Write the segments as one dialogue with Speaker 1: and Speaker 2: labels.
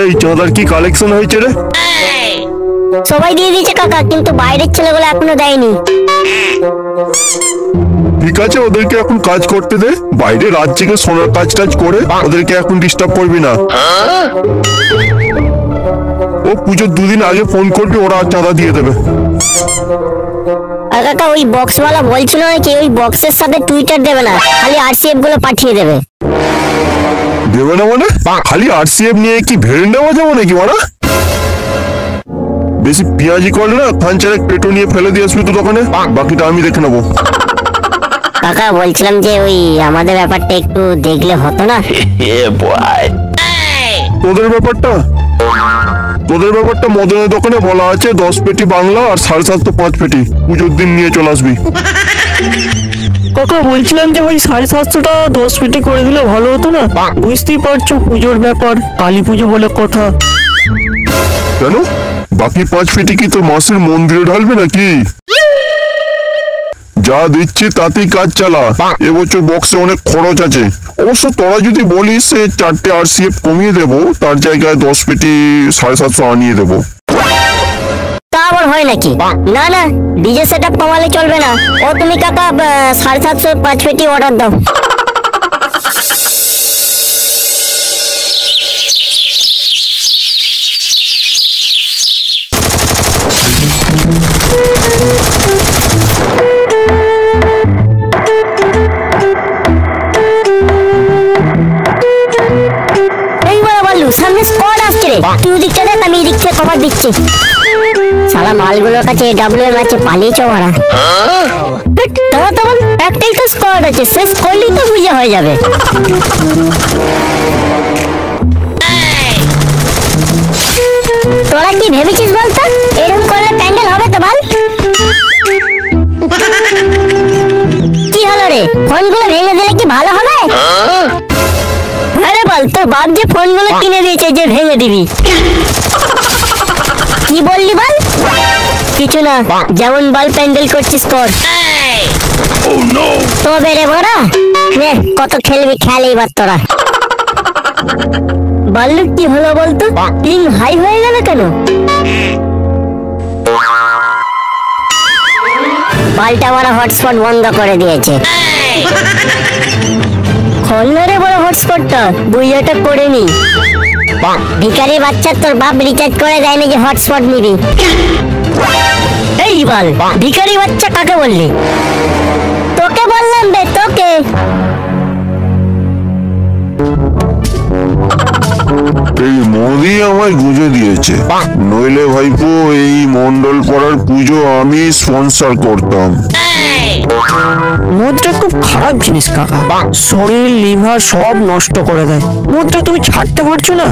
Speaker 1: এই চাঁদার কি কালেকশন হয়েছে রে?
Speaker 2: সবাই দিয়ে দিয়েছে কাকা, কিন্তু বাইরের ছেলেগুলো এখনো দেয়নি।
Speaker 1: ঠিক আছে, ওদেরকে এখন কাজ করতে দে। বাইরে রাত জেগে সোনার কাজ টাজ করে ওদেরকে এখন ডিস্টার্ব করবি না। ও পুজোর 2 দিন আগে ফোন করবি, ওরা চাঁদা দিয়ে দেবে।
Speaker 2: কাকা ওই বক্সওয়ালা বলছিল নাকি ওই বক্সের সাথে টুইটার দেবে না, খালি আরসিএফ গুলো পাঠিয়ে দেবে।
Speaker 1: দেবে না মানে? খালি আরসিএফ নিয়ে কি ভেড়ে নেওয়া যাবে নাকি ওরা? বেশি পেঁয়াজি করলে না খান চারেক পেটো নিয়ে ফেলে দিয়ে আসবি তো দোকানে, বাকিটা আমি দেখে নেবো।
Speaker 2: কাকা বলছিলাম যে ওই আমাদের ব্যাপারটা একটু দেখলে হতো না?
Speaker 1: তোদের ব্যাপারটা মদনের দোকানে বলা আছে 10 পেটি বাংলা আর 750 5 পেটি পুজোর দিন নিয়ে চলে আসবি।
Speaker 3: কাকা বলছিলাম যে ওই 750টা 10 পেটি করে দিলে ভালো হতো না? বুঝতেই পারছো পুজোর ব্যাপার, কালী পুজো বলে কথা।
Speaker 1: কেন বাকি 5 পেটি কি তোর মাসের মন্দিরে ঢালবে নাকি? যা দিচ্ছি তাতেই কাজ চালা। এবছর বক্সে অনেক খরচ আছে। অবশ্য তোরা যদি বলিস 4টে আরসিএফ কমিয়ে দেবো, তার জায়গায় 10 পেটি 750 আনিয়ে দেবো।
Speaker 2: তা আবার হয় নাকি? না না, ডিজে সেটআপ কমালে চলবে না। ও তুমি কাকা 750 5 পেটি অর্ডার দাও। সামনে স্কোয়াড আসছে রে, তুই ওদিকটা দেখ, আমি এই দিক থেকে কভার দিচ্ছি। শালা মালগুলোর কাছে ডাব্লিউএম আছে, পালিয়েছ ওরা। তখন একটাই তো স্কোয়াড আছে, শেষ করলেই তো বুঝে হয়ে যাবে। তোরা কি ভেবেছিস বলতো এরকম করলে প্যান্ডেল হবে তো বল? কি হলো রে, ফোনগুলো ভেঙে দিলে কি ভালো হবে? আরে বল, তোর বাপ যে ফোনগুলো কিনে দিয়েছে যে ভেঙে দিবি? কি বললি বল? কিছু না, যেমন বল প্যান্ডেল করছিস কর। তো বেরে বড়া নে, কত খেলবি খেল এইবার তোরা। বললু কি হলো বলতো, পিং হাই হয়ে গেল কেন? পাল্টা মারা হটস্পট বন্ধ করে দিয়েছে। খোলনারে বড় হটস্পটটা, বুইয়াটা করে নি। ভিখারি বাচ্চা, তোর বাপ রিচার্জ করে দেয়নি যে হটস্পট নিবি? এই বল, ভিখারি বাচ্চা কাকে বললি? তোকে বললাম বে, তোকে।
Speaker 1: এই মোদি আমায় গুঁজে দিয়েছে, নইলে ভাইপো এই মন্ডল পাড়ার পুজো আমি স্পন্সর করতাম।
Speaker 3: মদটা খুব খারাপ জিনিস কাকা, শরীর লিভার সব নষ্ট করে দেয়। মদটা তুমি ছাড়তে পারছো না?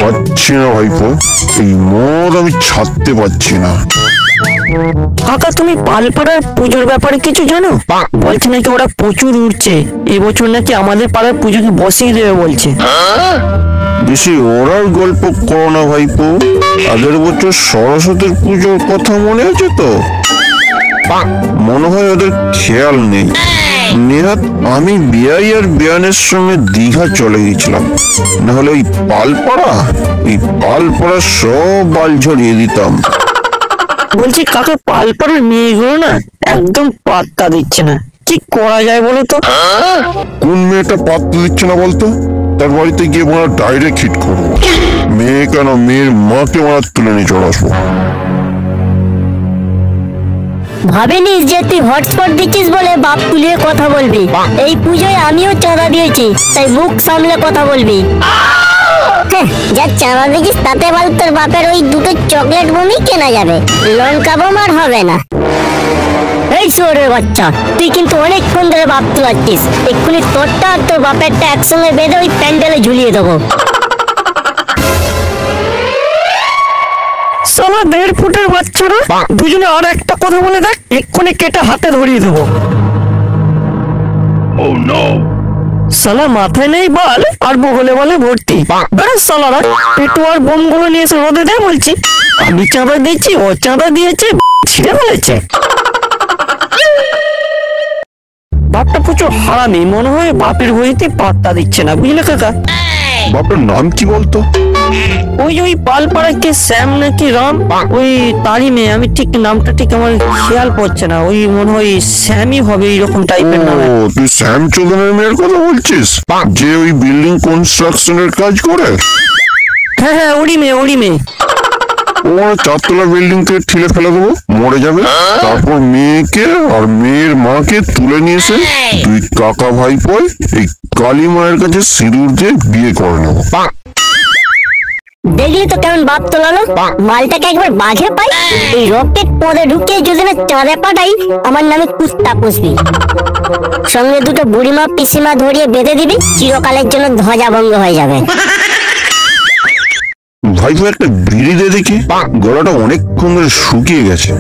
Speaker 1: পাচ্ছি না ভাইপো, এই মদ আমি ছাড়তে পারছি না।
Speaker 3: কাকা তুমি পালপাড়ার পুজোর ব্যাপারে কিছু জানো? বলছে নাকি ওরা প্রচুর উঠছে, এবছর নাকি আমাদের পাড়ার পুজোকে বসিয়ে দেবে বলছে।
Speaker 1: বেশি ওরার গল্প করো না ভাইপো, আগের বছর সরস্বতীর পুজোর কথা মনে আছে তো? মনে হয় ওদের খেয়াল নেই। নেহাত আমি বিয়াই আর বিয়ানের সঙ্গে দীঘা চলে গেছিলাম, নাহলে ওই পালপাড়া সব বাল ঝরিয়ে দিতাম।
Speaker 3: বলছি কাকা পালপাড়ার মেয়েগুলো না একদম পাত্তা দিচ্ছে না, কি করা যায় বলো তো?
Speaker 1: কোন মেয়েটা পাত্তা দিচ্ছে না বলতো? তার বাড়িতে গিয়ে মারা ডাইরেক্ট হিট করবো। মেয়ে কেন, মেয়ের মাকে মারা তুলে নিয়ে চলে আসবো।
Speaker 2: ভাবিনিস যে তুই হটস্পট দিচ্ছিস বলে বাপ তুলিয়ে কথা বলবি। এই পুজোয় আমিও চাঁদা দিয়েছি, তাই মুখ সামলে কথা বলবি। যা চাঁদা দিচ্ছিস তাতে বল তোর বাপের ওই 2টো চকলেট বমি কেনা যাবে, লঙ্কা বোম আর হবে না। এই শুয়োরের বাচ্চা, তুই কিন্তু অনেকক্ষণ ধরে বাপ তুলাচ্ছিস। এক্ষুনি তোরটা আর তোর বাপেরটা একসঙ্গে বেঁধে ওই প্যান্ডেলে ঝুলিয়ে দেবো।
Speaker 3: সালা 1.5 ফুটের বাচ্চারা দুজনে আর একটা কথা বলে দেখ, এক্ষুনি কেটে হাতে ধরিয়ে দেবো। সালা মাথায় নেই বাল আর বগলে বলে ভর্তি। বেড়া সালারা পেটু আর বোমগুলো নিয়ে এসে রোদে দেয় বলছি। আমি চাঁদা দিয়েছি, ও চাঁদা দিয়েছে, ছিঁড়ে ফেলেছে। বাপটা প্রচুর হারামি, মনে হয় বাপের হইতে পাত্তা দিচ্ছে না, বুঝলে কাকা?
Speaker 1: বাপের নাম কি বলতো?
Speaker 3: ওই পালপাড়া কে শ্যাম নাকি রাম, ওই তারই মেয়ে। আমি ঠিক নামটা ঠিক আমার খেয়াল পড়ছে না, ওই মনে হয় শ্যামই হবে, এইরকম টাইপের নাম।
Speaker 1: ও তুই শ্যাম চৌধুরীর মেয়ের কথা বলছিস, যে ওই বিল্ডিং কনস্ট্রাকশনের কাজ করে?
Speaker 3: হ্যাঁ হ্যাঁ, ওরই মেয়ে।
Speaker 1: ও চারতলা বিল্ডিং থেকে ঠেলে ফেলে দেবো, মরে যাবে। তারপর মেয়েকে আর মেয়ের মাকে তুলে নিয়ে এসে দুই কাকা ভাইপোয় এই কালী মায়ের কাছে সিঁদুর দিয়ে বিয়ে করে নেবো।
Speaker 2: দেখলি তো কেমন বাপ তোলালো, মালটাকে একবার বাঘে পাই, এই রকেট পদে ঢুকিয়ে যদি না চাঁদে পাঠাই, আমার নামে কুস্তা পুষবি। সঙ্গে দুটো বুড়িমা পিসিমা ধরিয়ে বেঁধে দিবি, চিরকালের জন্য ধ্বজাভঙ্গ হয়ে যাবে।
Speaker 1: ভাইপো একটা বিড়ি দিয়ে দেখি, গলাটা অনেকক্ষণ ধরে শুকিয়ে গেছে।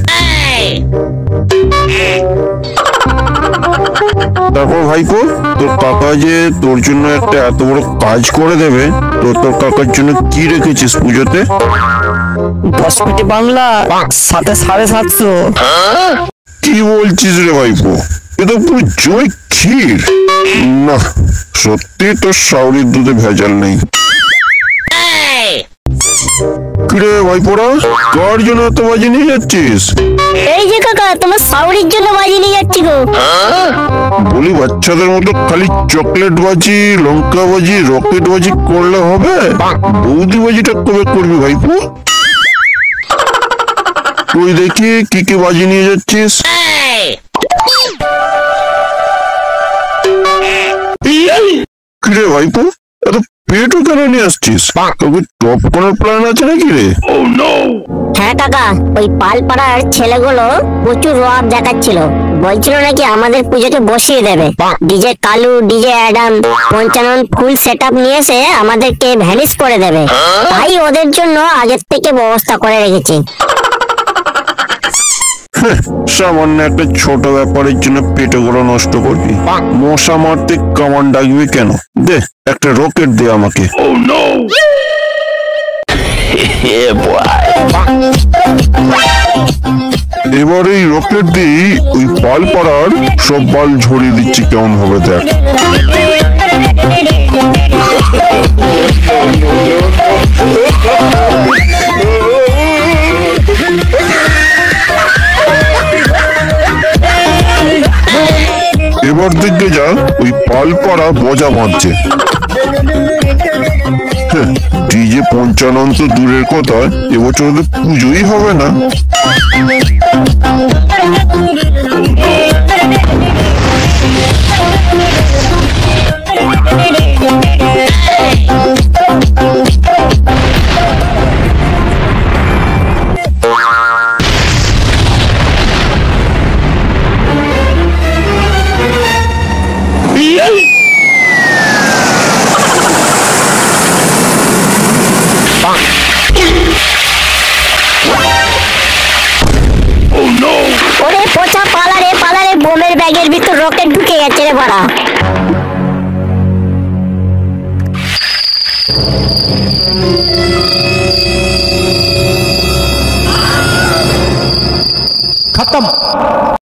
Speaker 1: তারপর ভাইপো, তোর কাকা যে তোর জন্য একটা এত বড় কাজ করে দেবে, তো তোর কাকার জন্য কি রেখেছিস পুজোতে?
Speaker 3: 10 কোটি বাংলা, সাথে 750।
Speaker 1: কি বলছিস রে ভাইপো, এ তো পুরো জয় ক্ষীর। না, সত্যি তোর শাওরির দুধে ভেজাল নেই। কিরে ভাইপোরা, কার জন্য এত বাজি নিয়ে যাচ্ছিস?
Speaker 2: এই যে কাকা, তোমার সাউরির জন্য বাজি নিয়ে যাচ্ছি গো।
Speaker 1: বলি বাচ্চাদের মতো খালি চকলেট বাজি, লঙ্কা বাজি, রকেট বাজি করলে হবে? বৌদি বাজিটা কবে করবি ভাইপো? তুই দেখি কি কি বাজি নিয়ে যাচ্ছিস। কিরে ভাইপো, এত পেটও কেন নিয়ে আসছিস? তোকে টপ করার প্ল্যান আছে নাকি রে?
Speaker 2: হ্যাঁ কাকা, ওই পালপাড়ার ছেলেগুলো প্রচুর রব দেখাচ্ছিল, বলছিল নাকি আমাদের পুজোকে বসিয়ে দেবে। DJ Kalu, DJ Adam, Panchanan full setup নিয়ে এসে আমাদেরকে ভ্যানিশ করে দেবে। তাই ওদের জন্য আগের থেকে ব্যবস্থা করে রেখেছি।
Speaker 1: সামান্য একটা ছোট ব্যাপারের জন্য পেটে গুলো নষ্ট করবি? মশা মারতে কামান ডাকবি কেন? দে একটা রকেট দে আমাকে। এবার এই রকেট দিয়ে ওই পাল পাড়ার সব বাল ঝরিয়ে দিচ্ছি, কেমন হবে দেখ। এবার দেখবে যা, ওই পাল পাড়া বজা বাঁধছে। ডিজে পঞ্চানন তো দূরের কথা, এবছর তো পুজোই হবে না।
Speaker 2: ওরে পচা, পালারে পালারে, বোমের ব্যাগের ভিতর রকেট ঢুকে গেছে রে বাড়া।
Speaker 4: खत्म।